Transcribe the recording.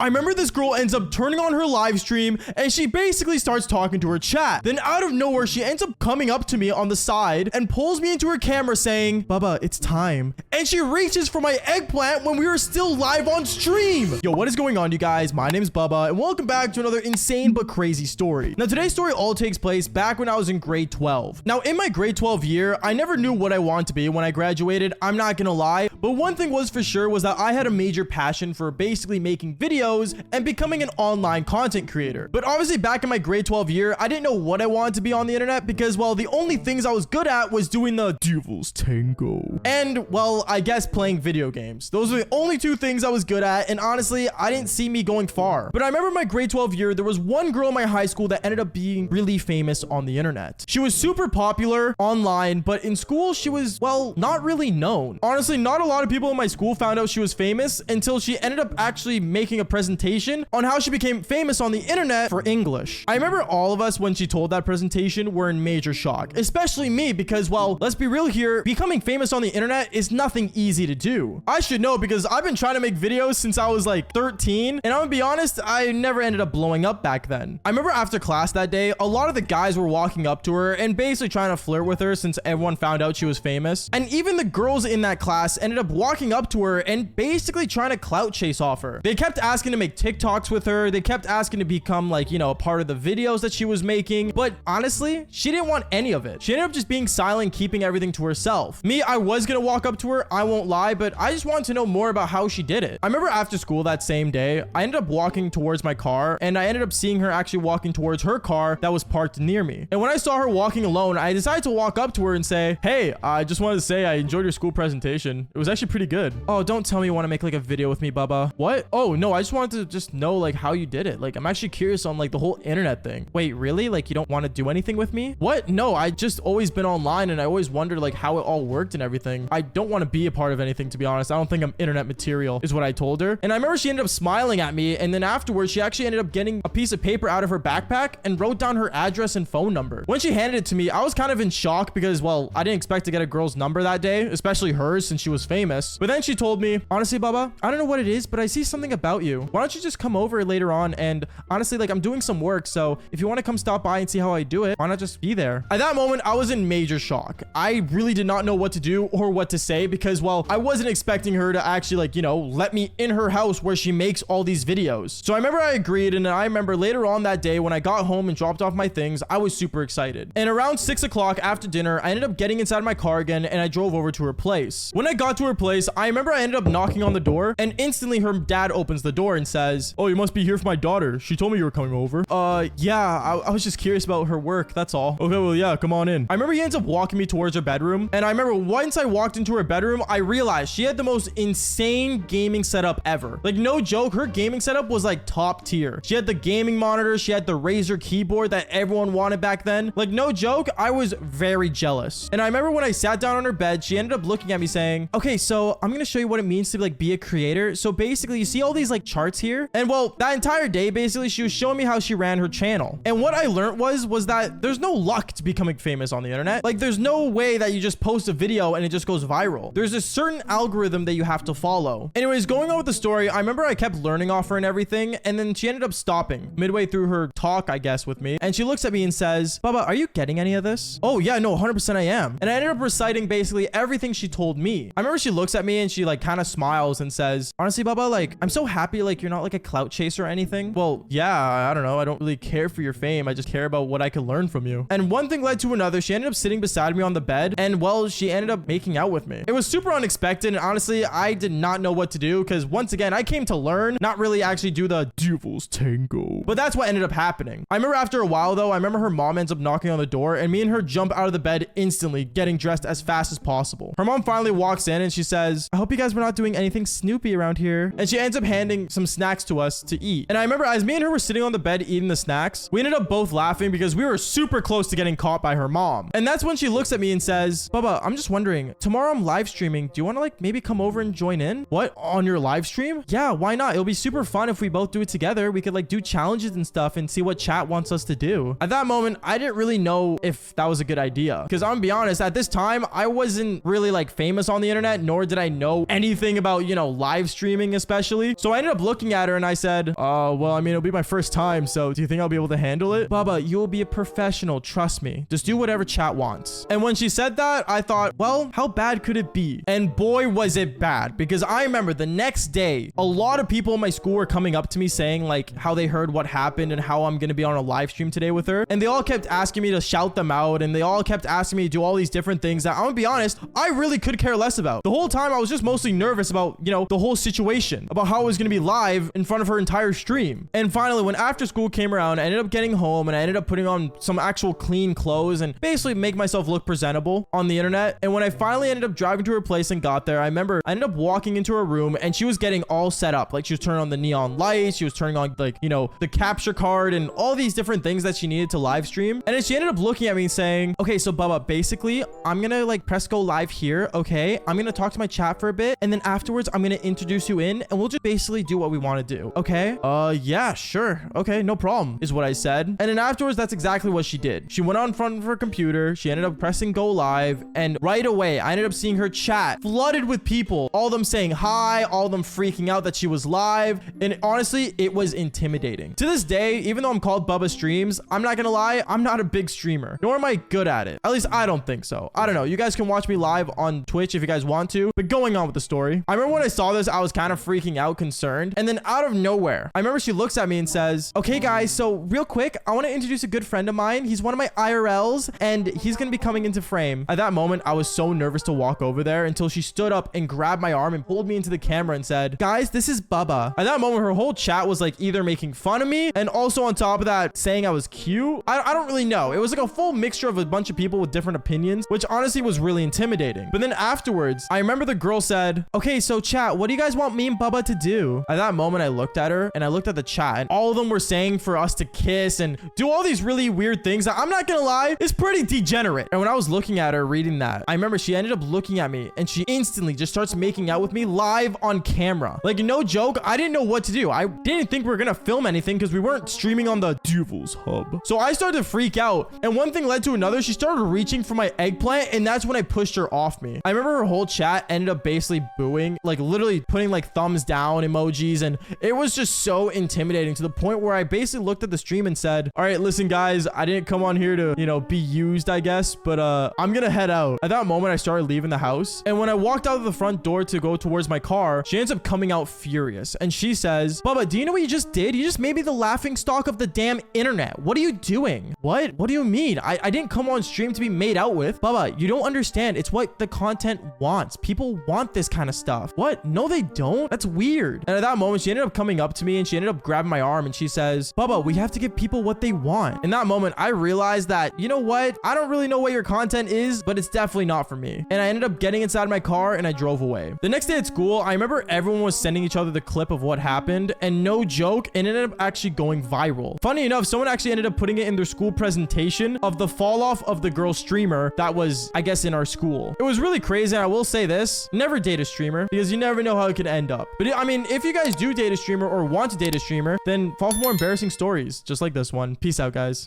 I remember this girl ends up turning on her live stream and she basically starts talking to her chat. Then out of nowhere, she ends up coming up to me on the side and pulls me into her camera saying, Baba, it's time. And she reaches for my eggplant when we were still live on stream. Yo, what is going on, you guys? My name is Bubba and welcome back to another insane but crazy story. Now, today's story all takes place back when I was in grade 12. Now, in my grade 12 year, I never knew what I wanted to be when I graduated. I'm not gonna lie, but one thing was for sure was that I had a major passion for basically making videos and becoming an online content creator. But obviously back in my grade 12 year, I didn't know what I wanted to be on the internet because, well, the only things I was good at was doing the Devil's Tango and, well, I guess playing video games. Those were the only two things I was good at, and honestly, I didn't see me going far. But I remember my grade 12 year, there was one girl in my high school that ended up being really famous on the internet. She was super popular online, but in school, she was, well, not really known. Honestly, not a lot of people in my school found out she was famous until she ended up actually making a presentation on how she became famous on the internet for English. I remember all of us when she told that presentation were in major shock, especially me because, well, let's be real here, becoming famous on the internet is nothing easy to do. I should know because I've been trying to make videos since I was like 13, and I'm gonna be honest, I never ended up blowing up back then. I remember after class that day, a lot of the guys were walking up to her and basically trying to flirt with her since everyone found out she was famous. And even the girls in that class ended up walking up to her and basically trying to clout chase off her. They kept asking to make TikToks with her. They kept asking to become like, you know, a part of the videos that she was making. But honestly, she didn't want any of it. She ended up just being silent, keeping everything to herself. Me, I was gonna walk up to her, I won't lie, but I just wanted to know more about how she did it. I remember after school that same day, I ended up walking towards my car and I ended up seeing her actually walking towards her car that was parked near me. And when I saw her walking alone, I decided to walk up to her and say, hey, I just wanted to say I enjoyed your school presentation. It was actually pretty good. Oh, don't tell me you want to make like a video with me, Bubba. What? Oh, no, I just wanted to just know like how you did it. Like, I'm actually curious on like the whole internet thing. Wait, really? Like, you don't want to do anything with me? What? No, I just always been online and I always wondered like how it all worked and everything. I don't want to be a part of anything, to be honest. I don't think I'm internet material is what I told her. And I remember she ended up smiling at me. And then afterwards, she actually ended up getting a piece of paper out of her backpack and wrote down her address and phone number. When she handed it to me, I was kind of in shock because, well, I didn't expect to get a girl's number that day, especially hers since she was famous. But then she told me, honestly, Bubba, I don't know what it is, but I see something about you. Why don't you just come over later on? And honestly, like, I'm doing some work, so if you want to come stop by and see how I do it, why not just be there? At that moment, I was in major shock. I really did not know what to do or what to say because, well, I wasn't expecting her to actually, like, you know, let me in her house where she makes all these videos. So I remember I agreed, and I remember later on that day when I got home and dropped off my things, I was super excited. And around 6 o'clock after dinner, I ended up getting inside my car again and I drove over to her place. When I got to her place, I remember I ended up knocking on the door and instantly her dad opens the door and says, oh, you must be here for my daughter. She told me you were coming over. Yeah, I was just curious about her work. That's all. Okay, well, yeah, come on in. I remember he ends up walking me towards her bedroom. And I remember once I walked into her bedroom, I realized she had the most insane gaming setup ever. Like, no joke, her gaming setup was like top tier. She had the gaming monitor. She had the Razer keyboard that everyone wanted back then. Like, no joke, I was very jealous. And I remember when I sat down on her bed, she ended up looking at me saying, okay, so I'm gonna show you what it means to like be a creator. So basically, you see all these like charts here? And well, that entire day, basically, she was showing me how she ran her channel. And what I learned was that there's no luck to becoming famous on the internet. Like, there's no way that you just post a video and it just goes viral. There's a certain algorithm that you have to follow. Anyways, going on with the story, I remember I kept learning off her and everything. And then she ended up stopping midway through her talk, I guess, with me. And she looks at me and says, Bubba, are you getting any of this? Oh, yeah, no, 100% I am. And I ended up reciting basically everything she told me. I remember she looks at me and she like kind of smiles and says, honestly, Bubba, like, I'm so happy like you're not like a clout chaser or anything. Well, yeah, I don't know. I don't really care for your fame. I just care about what I can learn from you. And one thing led to another. She ended up sitting beside me on the bed and, well, she ended up making out with me. It was super unexpected. And honestly, I did not know what to do because once again, I came to learn, not really actually do the Devil's Tango. But that's what ended up happening. I remember after a while though, I remember her mom ends up knocking on the door and me and her jump out of the bed instantly, getting dressed as fast as possible. Her mom finally walks in and she says, I hope you guys were not doing anything snoopy around here. And she ends up handing some snacks to us to eat. And I remember as me and her were sitting on the bed eating the snacks, we ended up both laughing because we were super close to getting caught by her mom. And that's when she looks at me and says, Bubba, I'm just wondering, tomorrow I'm live streaming. Do you want to like maybe come over and join in? What? On your live stream? Yeah, why not? It'll be super fun if we both do it together. We could like do challenges and stuff and see what chat wants us to do. At that moment, I didn't really know if that was a good idea. Because I'm gonna be honest, at this time, I wasn't really like famous on the internet, nor did I know anything about, you know, live streaming especially. So I ended up looking at her and I said, well, I mean, it'll be my first time. So do you think I'll be able to handle it? Baba, you'll be a professional. Trust me. Just do whatever chat wants. And when she said that, I thought, well, how bad could it be? And boy, was it bad, because I remember the next day, a lot of people in my school were coming up to me saying like how they heard what happened and how I'm going to be on a live stream today with her. And they all kept asking me to shout them out. And they all kept asking me to do all these different things that I'm gonna be honest, I really could care less about. The whole time I was just mostly nervous about, you know, the whole situation, about how I was going to be live in front of her entire stream. And finally, when after school came around, I ended up getting home and I ended up putting on some actual clean clothes and basically make myself look presentable on the internet. And when I finally ended up driving to her place and got there, I remember I ended up walking into her room and she was getting all set up. Like she was turning on the neon lights. She was turning on like, you know, the capture card and all these different things that she needed to live stream. And then she ended up looking at me saying, okay, so Baba, basically I'm going to like press go live here. Okay. I'm going to talk to my chat for a bit. And then afterwards, I'm going to introduce you in and we'll just basically do what we want to do. Okay. Yeah, sure. Okay. No problem is what I said. And then afterwards, that's exactly what she did. She went on front of her computer. She ended up pressing go live. And right away, I ended up seeing her chat flooded with people, all of them saying hi, all of them freaking out that she was live. And honestly, it was intimidating. To this day, even though I'm called BabaStreams, I'm not going to lie, I'm not a big streamer, nor am I good at it. At least I don't think so. I don't know. You guys can watch me live on Twitch if you guys want to, but going on with the story. I remember when I saw this, I was kind of freaking out, concerned. And then out of nowhere, I remember she looks at me and says, okay, guys, so real quick, I want to introduce a good friend of mine. He's one of my IRLs and he's going to be coming into frame. At that moment, I was so nervous to walk over there until she stood up and grabbed my arm and pulled me into the camera and said, guys, this is Baba. At that moment, her whole chat was like either making fun of me and also on top of that, saying I was cute. I don't really know. It was like a full mixture of a bunch of people with different opinions, which honestly was really intimidating. But then afterwards, I remember the girl said, okay, so chat, what do you guys want me and Baba to do? At that moment, I looked at her and I looked at the chat and all of them were saying for us to kiss and do all these really weird things that I'm not gonna lie, is pretty degenerate. And when I was looking at her reading that, I remember she ended up looking at me and she instantly just starts making out with me live on camera. Like no joke, I didn't know what to do. I didn't think we were gonna film anything because we weren't streaming on the Devil's Hub. So I started to freak out and one thing led to another. She started reaching for my eggplant and that's when I pushed her off me. I remember her whole chat ended up basically booing, like literally putting like thumbs down emojis, and it was just so intimidating to the point where I basically looked at the stream and said, all right, listen guys, I didn't come on here to, you know, be used, I guess, but I'm gonna head out. At that moment, I started leaving the house. And when I walked out of the front door to go towards my car, she ends up coming out furious. And she says, Baba, do you know what you just did? You just made me the laughing stock of the damn internet. What are you doing? What? What do you mean? I didn't come on stream to be made out with. Baba, you don't understand. It's what the content wants. People want this kind of stuff. What? No, they don't. That's weird. And at that moment, she ended up coming up to me and she ended up grabbing my arm and she says, Baba, we have to give people what they want. In that moment, I realized that, you know what? I don't really know what your content is, but it's definitely not for me. And I ended up getting inside my car and I drove away. The next day at school, I remember everyone was sending each other the clip of what happened, and no joke, it ended up actually going viral. Funny enough, someone actually ended up putting it in their school presentation of the fall off of the girl streamer that was, I guess, in our school. It was really crazy. And I will say this, never date a streamer because you never know how it could end up. But I mean, if you guys do date a streamer or want to date a streamer, then fall for more embarrassing stories just like this one. Peace out, guys.